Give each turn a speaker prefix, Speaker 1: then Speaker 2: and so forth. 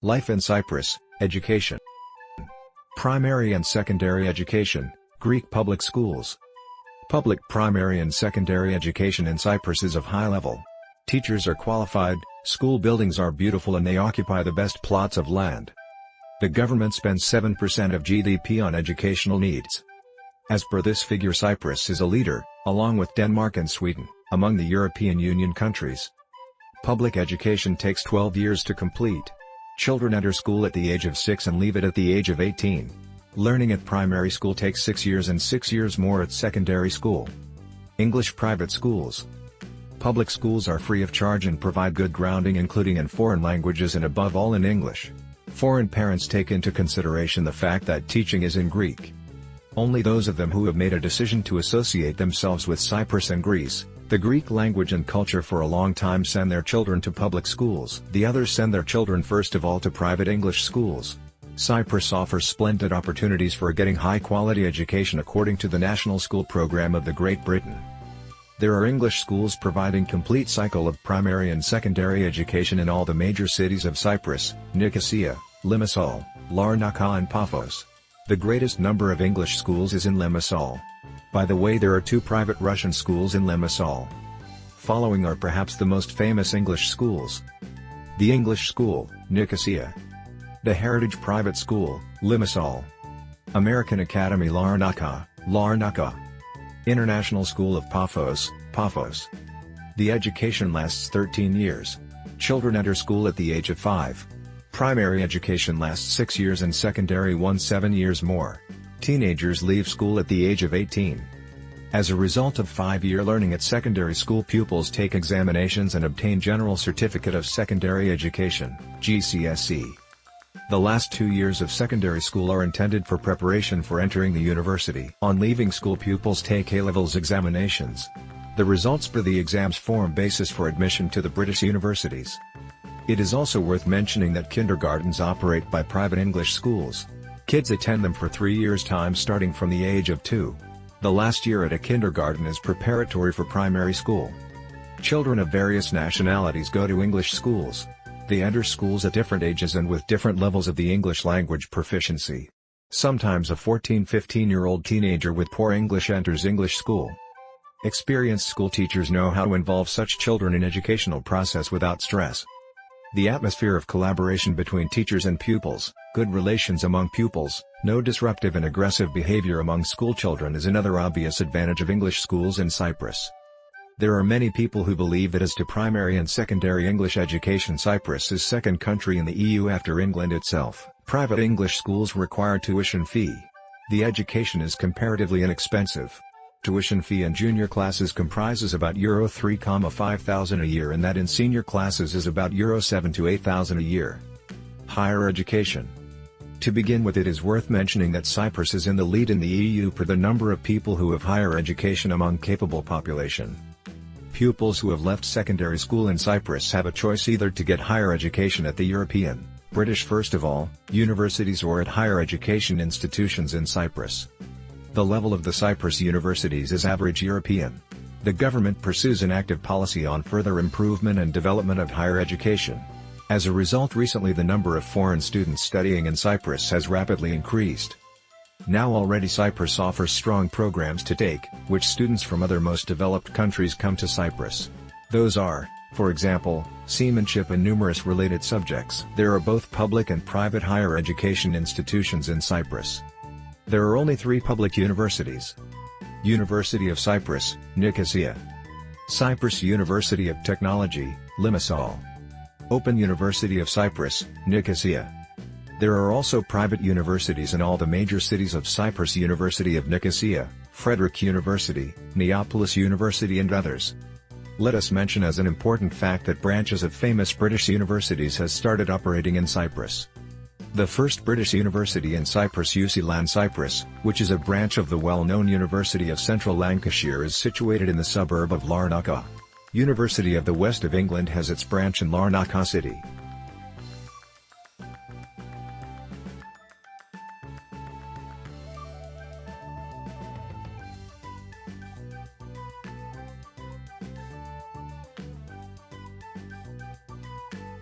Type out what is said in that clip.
Speaker 1: Life in Cyprus, education. Primary and secondary education, Greek public schools. Public primary and secondary education in Cyprus is of high level. Teachers are qualified, school buildings are beautiful and they occupy the best plots of land. The government spends 7% of GDP on educational needs. As per this figure, Cyprus is a leader, along with Denmark and Sweden, among the European Union countries. Public education takes 12 years to complete. Children enter school at the age of 6 and leave it at the age of 18. Learning at primary school takes 6 years and 6 years more at secondary school. English private schools. Public schools are free of charge and provide good grounding including in foreign languages and above all in English. Foreign parents take into consideration the fact that teaching is in Greek. Only those of them who have made a decision to associate themselves with Cyprus and Greece, the Greek language and culture for a long time, send their children to public schools. The others send their children first of all to private English schools. Cyprus offers splendid opportunities for getting high-quality education according to the National School Program of the Great Britain. There are English schools providing complete cycle of primary and secondary education in all the major cities of Cyprus, Nicosia, Limassol, Larnaca and Paphos. The greatest number of English schools is in Limassol. By the way, there are 2 private Russian schools in Limassol. Following are perhaps the most famous English schools. The English School, Nicosia. The Heritage Private School, Limassol. American Academy Larnaca, Larnaca. International School of Paphos, Paphos. The education lasts 13 years. Children enter school at the age of 5. Primary education lasts 6 years and secondary one 7 years more. Teenagers leave school at the age of 18. As a result of 5-year learning at secondary school, pupils take examinations and obtain General Certificate of Secondary Education, GCSE. The last 2 years of secondary school are intended for preparation for entering the university. On leaving school, pupils take A-levels examinations. The results for the exams form basis for admission to the British universities. It is also worth mentioning that kindergartens operate by private English schools. Kids attend them for 3 years' time starting from the age of 2. The last year at a kindergarten is preparatory for primary school. Children of various nationalities go to English schools. They enter schools at different ages and with different levels of the English language proficiency. Sometimes a 14-15-year-old teenager with poor English enters English school. Experienced school teachers know how to involve such children in educational process without stress. The atmosphere of collaboration between teachers and pupils, good relations among pupils, no disruptive and aggressive behavior among school children is another obvious advantage of English schools in Cyprus. There are many people who believe that as to primary and secondary English education, Cyprus is second country in the EU after England itself. Private English schools require tuition fee. The education is comparatively inexpensive. Tuition fee in junior classes comprises about Euro 3,500 a year, and that in senior classes is about Euro 7 to 8,000 a year. Higher education. To begin with, it is worth mentioning that Cyprus is in the lead in the EU per the number of people who have higher education among capable population. Pupils who have left secondary school in Cyprus have a choice either to get higher education at the European, British first of all, universities or at higher education institutions in Cyprus. The level of the Cyprus universities is average European. The government pursues an active policy on further improvement and development of higher education. As a result, recently the number of foreign students studying in Cyprus has rapidly increased. Now already Cyprus offers strong programs to take, which students from other most developed countries come to Cyprus. Those are, for example, seamanship and numerous related subjects. There are both public and private higher education institutions in Cyprus. There are only 3 public universities. University of Cyprus, Nicosia. Cyprus University of Technology, Limassol. Open University of Cyprus, Nicosia. There are also private universities in all the major cities of Cyprus: University of Nicosia, Frederick University, Neapolis University and others. Let us mention as an important fact that branches of famous British universities has started operating in Cyprus. The first British university in Cyprus, UCLan Cyprus, which is a branch of the well-known University of Central Lancashire, is situated in the suburb of Larnaca. University of the West of England has its branch in Larnaca City.